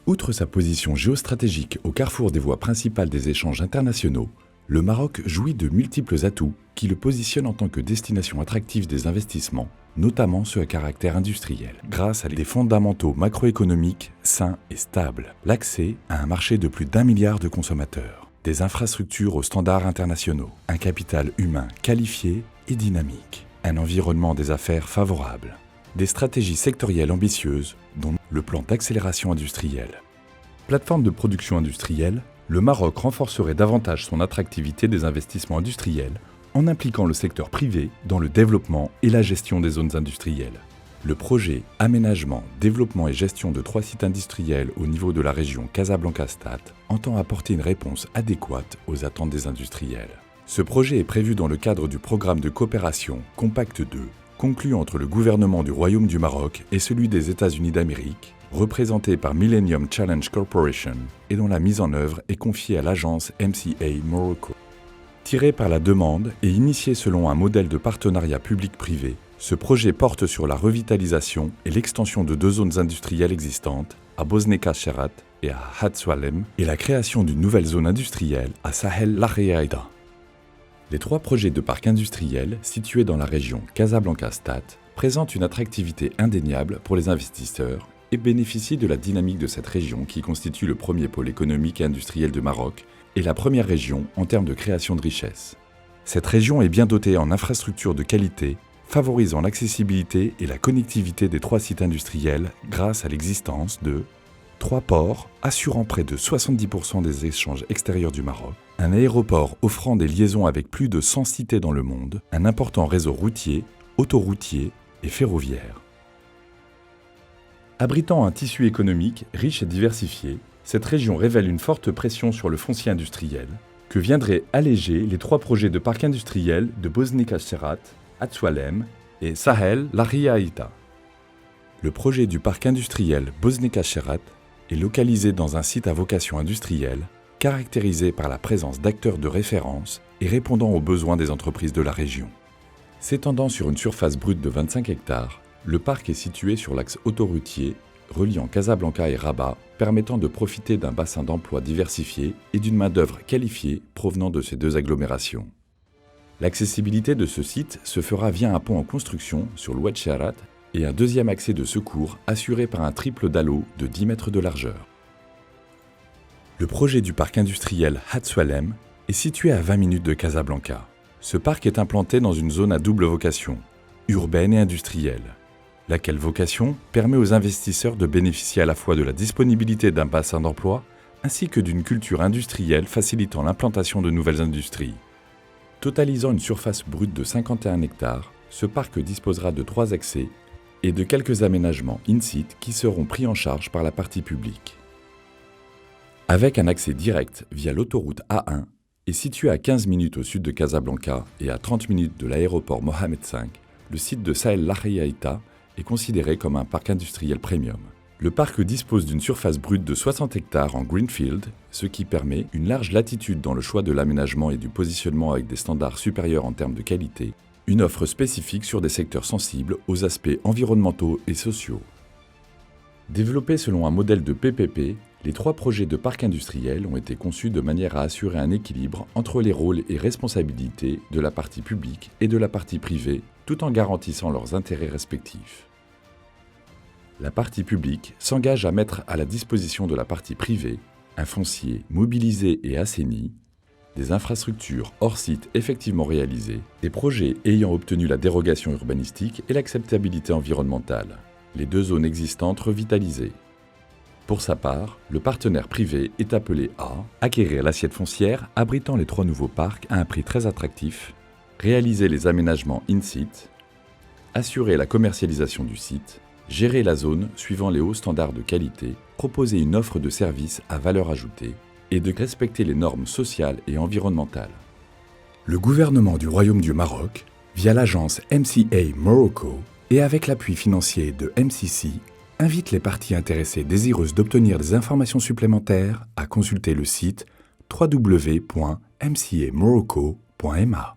Outre sa position géostratégique au carrefour des voies principales des échanges internationaux, le Maroc jouit de multiples atouts qui le positionnent en tant que destination attractive des investissements, notamment ceux à caractère industriel, grâce à des fondamentaux macroéconomiques sains et stables, l'accès à un marché de plus d'1 milliard de consommateurs, des infrastructures aux standards internationaux, un capital humain qualifié et dynamique, un environnement des affaires favorable, des stratégies sectorielles ambitieuses, dont le plan d'accélération industrielle. Plateforme de production industrielle, le Maroc renforcerait davantage son attractivité des investissements industriels en impliquant le secteur privé dans le développement et la gestion des zones industrielles. Le projet Aménagement, développement et gestion de 3 sites industriels au niveau de la région Casablanca-Stade entend apporter une réponse adéquate aux attentes des industriels. Ce projet est prévu dans le cadre du programme de coopération Compact 2, conclu entre le gouvernement du Royaume du Maroc et celui des États-Unis d'Amérique, représenté par Millennium Challenge Corporation et dont la mise en œuvre est confiée à l'agence MCA Morocco. Tiré par la demande et initié selon un modèle de partenariat public-privé, ce projet porte sur la revitalisation et l'extension de 2 zones industrielles existantes, à Bosneka Sherat et à Hatswalem, et la création d'une nouvelle zone industrielle à Sahel Larriaïda. Les 3 projets de parcs industriels situés dans la région Casablanca-Stade présentent une attractivité indéniable pour les investisseurs et bénéficient de la dynamique de cette région qui constitue le premier pôle économique et industriel du Maroc et la première région en termes de création de richesses. Cette région est bien dotée en infrastructures de qualité, favorisant l'accessibilité et la connectivité des 3 sites industriels grâce à l'existence de 3 ports assurant près de 70% des échanges extérieurs du Maroc, un aéroport offrant des liaisons avec plus de 100 cités dans le monde, un important réseau routier, autoroutier et ferroviaire. Abritant un tissu économique riche et diversifié, cette région révèle une forte pression sur le foncier industriel, que viendraient alléger les 3 projets de parcs industriels de Bosneka Sherat, Hatswalem et Sahel Larriaïda. Le projet du parc industriel Bosneka Sherat est localisé dans un site à vocation industrielle, caractérisé par la présence d'acteurs de référence et répondant aux besoins des entreprises de la région. S'étendant sur une surface brute de 25 hectares, le parc est situé sur l'axe autoroutier reliant Casablanca et Rabat, permettant de profiter d'un bassin d'emploi diversifié et d'une main-d'œuvre qualifiée provenant de ces 2 agglomérations. L'accessibilité de ce site se fera via un pont en construction sur l'Oued Sherat et un 2e accès de secours assuré par un triple dallo de 10 mètres de largeur. Le projet du parc industriel Hatswalem est situé à 20 minutes de Casablanca. Ce parc est implanté dans une zone à double vocation, urbaine et industrielle, laquelle vocation permet aux investisseurs de bénéficier à la fois de la disponibilité d'un bassin d'emploi ainsi que d'une culture industrielle facilitant l'implantation de nouvelles industries. Totalisant une surface brute de 51 hectares, ce parc disposera de 3 accès et de quelques aménagements in-site qui seront pris en charge par la partie publique. Avec un accès direct via l'autoroute A1 et situé à 15 minutes au sud de Casablanca et à 30 minutes de l'aéroport Mohamed V, le site de Sahel Larriaïda est considéré comme un parc industriel premium. Le parc dispose d'une surface brute de 60 hectares en greenfield, ce qui permet une large latitude dans le choix de l'aménagement et du positionnement avec des standards supérieurs en termes de qualité, une offre spécifique sur des secteurs sensibles aux aspects environnementaux et sociaux. Développés selon un modèle de PPP, les 3 projets de parcs industriels ont été conçus de manière à assurer un équilibre entre les rôles et responsabilités de la partie publique et de la partie privée, tout en garantissant leurs intérêts respectifs. La partie publique s'engage à mettre à la disposition de la partie privée un foncier mobilisé et assaini, des infrastructures hors site effectivement réalisées, des projets ayant obtenu la dérogation urbanistique et l'acceptabilité environnementale, les 2 zones existantes revitalisées. Pour sa part, le partenaire privé est appelé à acquérir l'assiette foncière abritant les 3 nouveaux parcs à un prix très attractif, réaliser les aménagements in-site, assurer la commercialisation du site, gérer la zone suivant les hauts standards de qualité, proposer une offre de services à valeur ajoutée et de respecter les normes sociales et environnementales. Le gouvernement du Royaume du Maroc, via l'agence MCA Morocco et avec l'appui financier de MCC, invite les parties intéressées désireuses d'obtenir des informations supplémentaires à consulter le site www.mcamorocco.ma.